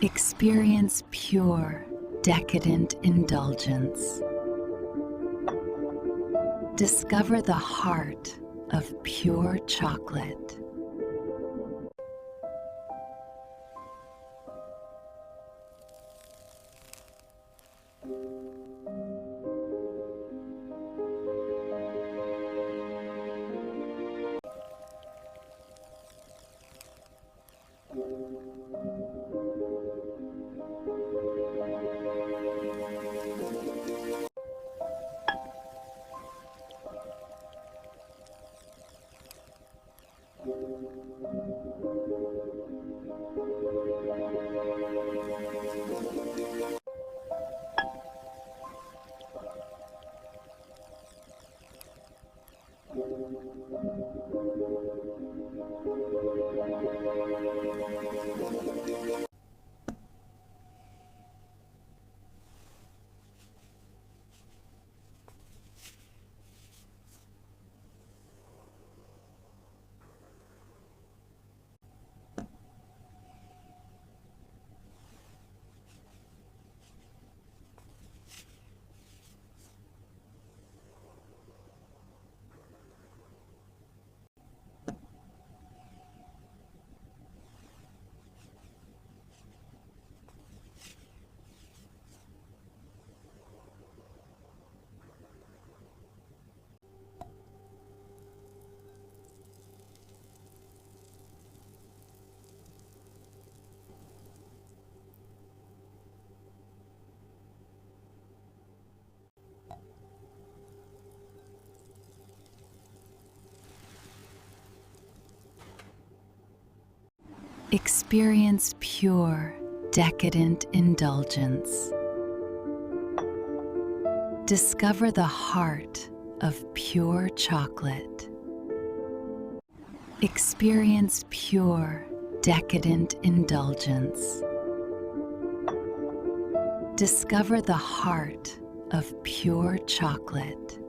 Experience pure, decadent indulgence. Discover the heart of pure chocolate. Experience pure, decadent indulgence. Discover the heart of pure chocolate. Experience pure, decadent indulgence. Discover the heart of pure chocolate.